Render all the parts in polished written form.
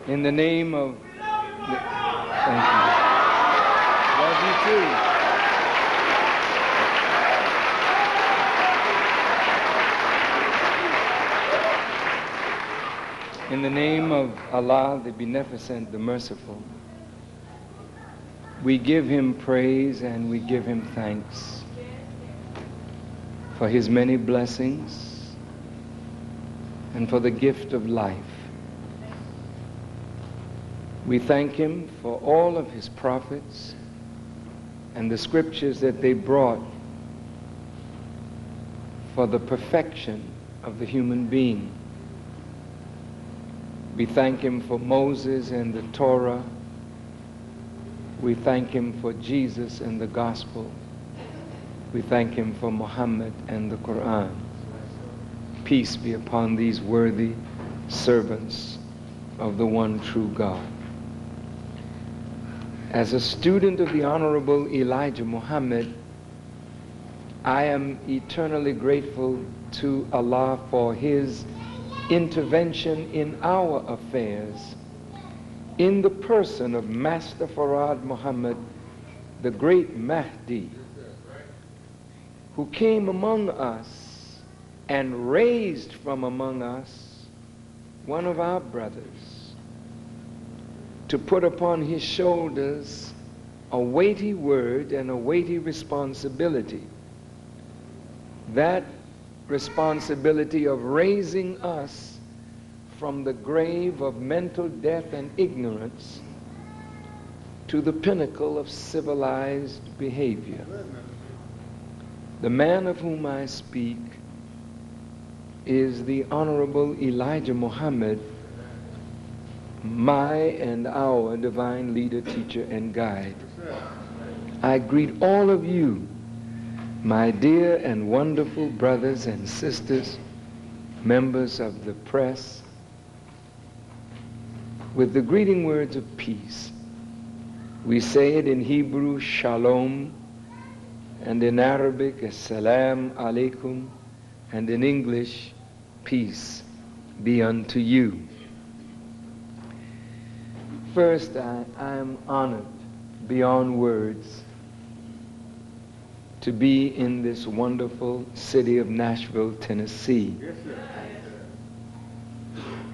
In the name of... Thank you. Love you too. In the name of Allah, the Beneficent, the Merciful, we give Him praise and we give Him thanks for His many blessings and for the gift of life. We thank Him for all of His prophets and the scriptures that they brought for the perfection of the human being. We thank Him for Moses and the Torah. We thank Him for Jesus and the Gospel. We thank Him for Muhammad and the Quran. Peace be upon these worthy servants of the one true God. As a student of the Honorable Elijah Muhammad, I am eternally grateful to Allah for His intervention in our affairs in the person of Master Farad Muhammad, the great Mahdi, who came among us and raised from among us one of our brothers to put upon his shoulders a weighty word and a weighty responsibility. That responsibility of raising us from the grave of mental death and ignorance to the pinnacle of civilized behavior. The man of whom I speak is the Honorable Elijah Muhammad, my and our divine leader, teacher, and guide. I greet all of you, my dear and wonderful brothers and sisters, members of the press, with the greeting words of peace. We say it in Hebrew, Shalom, and in Arabic, Assalamu alaikum, and in English, peace be unto you. First, I am honored beyond words to be in this wonderful city of Nashville, Tennessee. Yes, sir.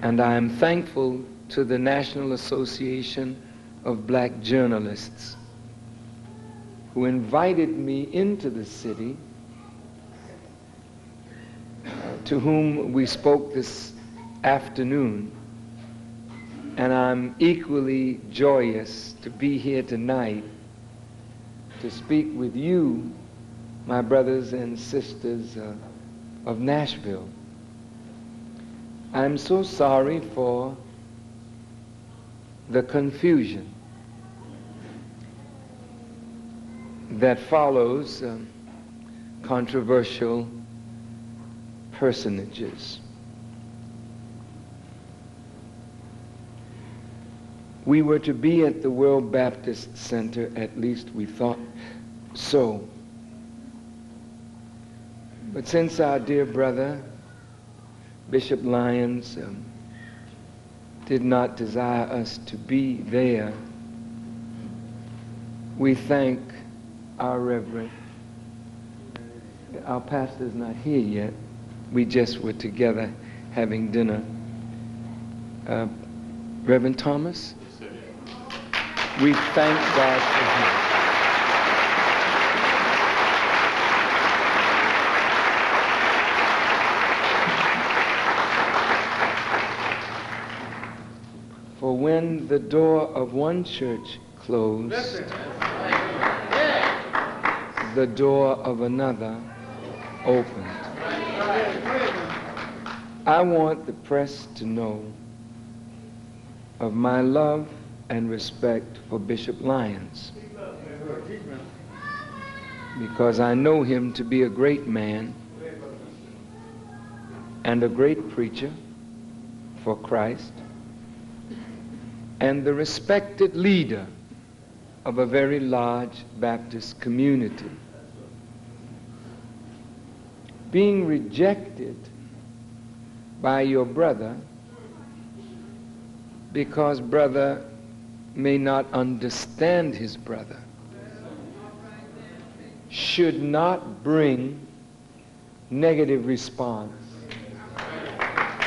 And I am thankful to the National Association of Black Journalists who invited me into the city, to whom we spoke this afternoon. And I'm equally joyous to be here tonight to speak with you, my brothers and sisters of Nashville. I'm so sorry for the confusion that follows controversial personages. We were to be at the World Baptist Center, at least we thought so. But since our dear brother, Bishop Lyons, did not desire us to be there, we thank our Reverend. Our pastor's not here yet. We just were together having dinner. Reverend Thomas? We thank God for him. For when the door of one church closed, the door of another opened. I want the press to know of my love and respect for Bishop Lyons, because I know him to be a great man and a great preacher for Christ and the respected leader of a very large Baptist community. Being rejected by your brother because brother may not understand his brother, should not bring negative response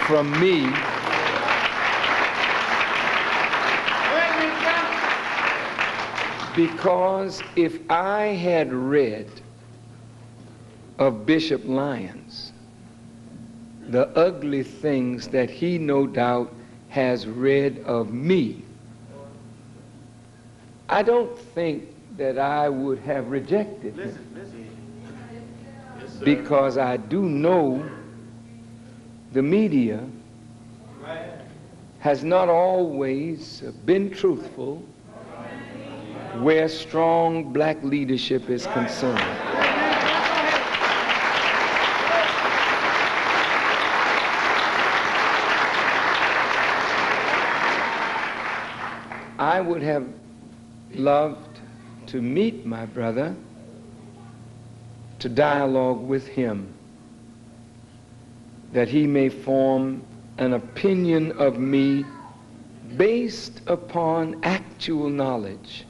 from me because if I had read of Bishop Lyons the ugly things that he no doubt has read of me, I don't think that I would have rejected him. Yes, because I do know the media has not always been truthful where strong black leadership is concerned. I would have loved to meet my brother, to dialogue with him, that he may form an opinion of me based upon actual knowledge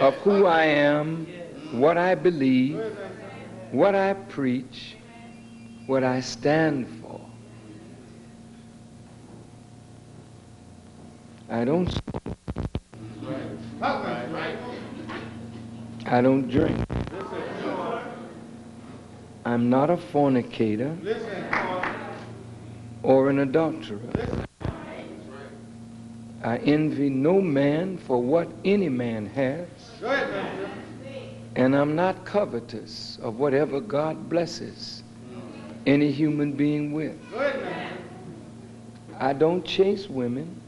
of who I am, what I believe, what I preach, what I stand for. I don't smoke. I don't drink. I'm not a fornicator or an adulterer. I envy no man for what any man has, and I'm not covetous of whatever God blesses any human being with. I don't chase women,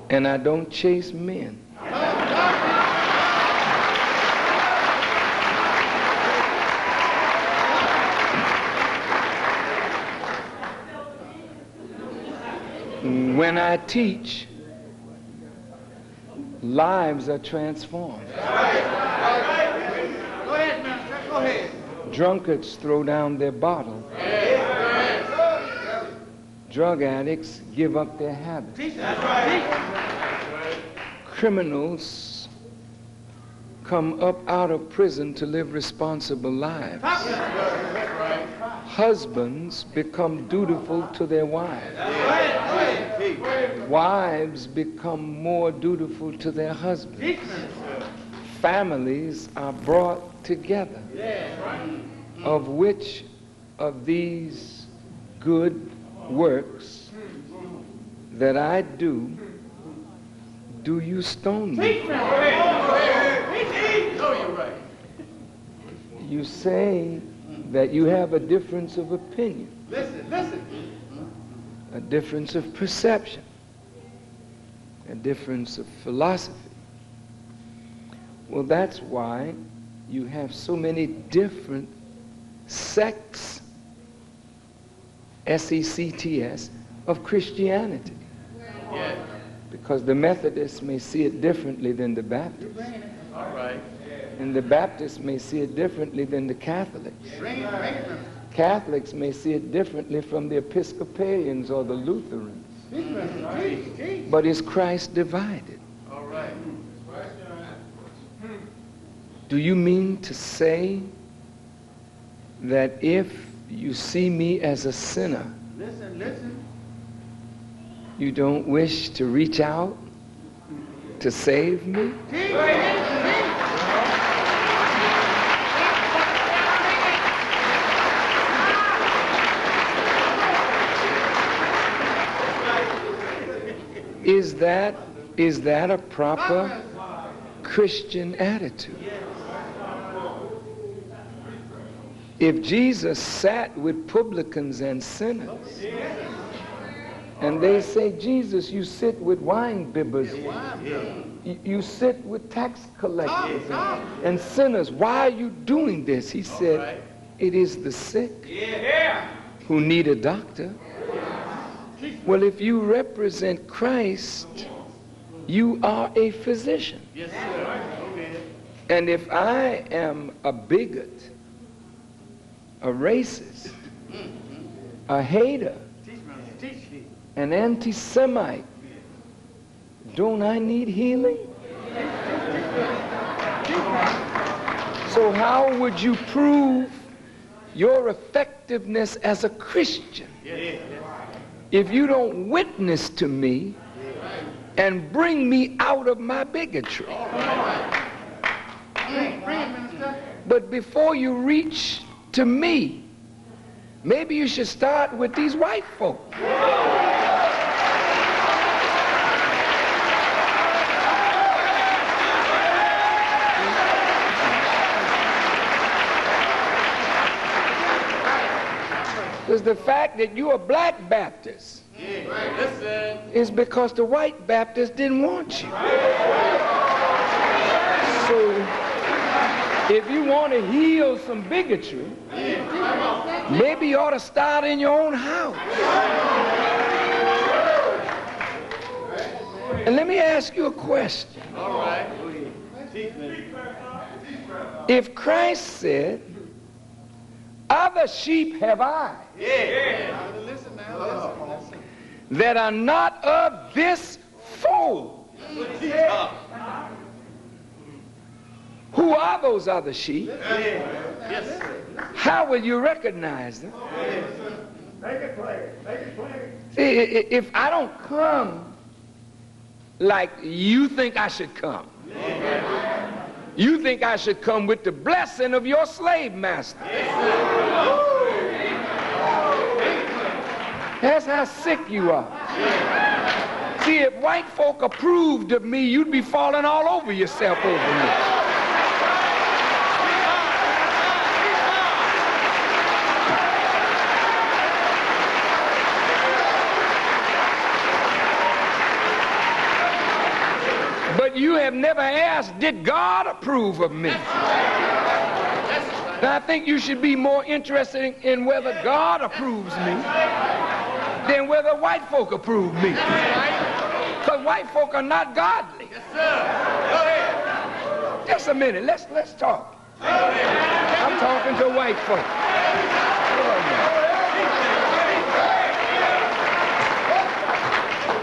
and I don't chase men. When I teach, lives are transformed. Go ahead, minister. Go ahead. Drunkards throw down their bottle. Drug addicts give up their habits. Criminals come up out of prison to live responsible lives. Husbands become dutiful to their wives. Wives become more dutiful to their husbands. Families are brought together. Of which of these good works that I do you stone me? You say that you have a difference of opinion. Listen. A difference of perception. A difference of philosophy. Well, that's why you have so many different sects, S-E-C-T-S, of Christianity. Yeah. Because the Methodists may see it differently than the Baptists. All right. And the Baptists may see it differently than the Catholics. Catholics may see it differently from the Episcopalians or the Lutherans. But is Christ divided? All right. Do you mean to say that if you see me as a sinner, you don't wish to reach out to save me? Is that a proper Christian attitude? If Jesus sat with publicans and sinners, and they say, Jesus, you sit with wine bibbers, you sit with tax collectors and sinners, why are you doing this? He said, it is the sick who need a doctor. Well, if you represent Christ, you are a physician. Yes, sir. And if I am a bigot, a racist, a hater, an anti-Semite, don't I need healing? So how would you prove your effectiveness as a Christian if you don't witness to me and bring me out of my bigotry? But before you reach to me, maybe you should start with these white folk. Because the fact that you're a black Baptist is because the white Baptists didn't want you. So if you want to heal some bigotry, maybe you ought to start in your own house. And let me ask you a question. If Christ said, other sheep have I that are not of this fold, who are those other sheep? How will you recognize them? See, if I don't come like you think I should come, you think I should come with the blessing of your slave master. That's how sick you are. See, if white folk approved of me, you'd be falling all over yourself over me. But you have never asked, did God approve of me? Now, I think you should be more interested in whether God approves me than whether white folk approve me. Because white folk are not godly. Just a minute, let's talk. I'm talking to white folk.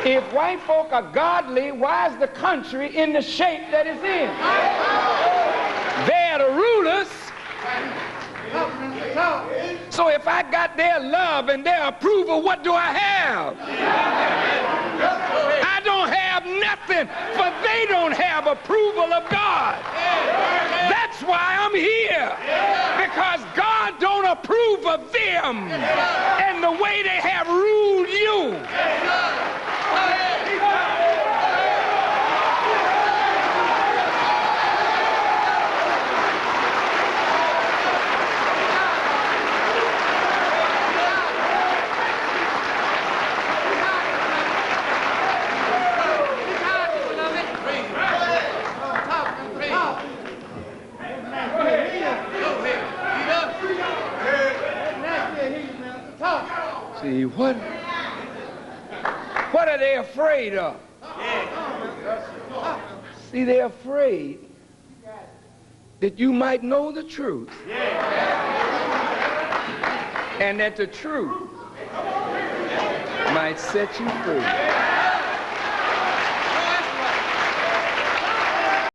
If white folk are godly, why is the country in the shape that it's in? They're the rulers. So if I got their love and their approval, what do I have? I don't have nothing, for they don't have approval of God. That's why I'm here, because God don't approve of them and the way they have ruled you. See, what are they afraid of? See, they're afraid that you might know the truth, and that the truth might set you free.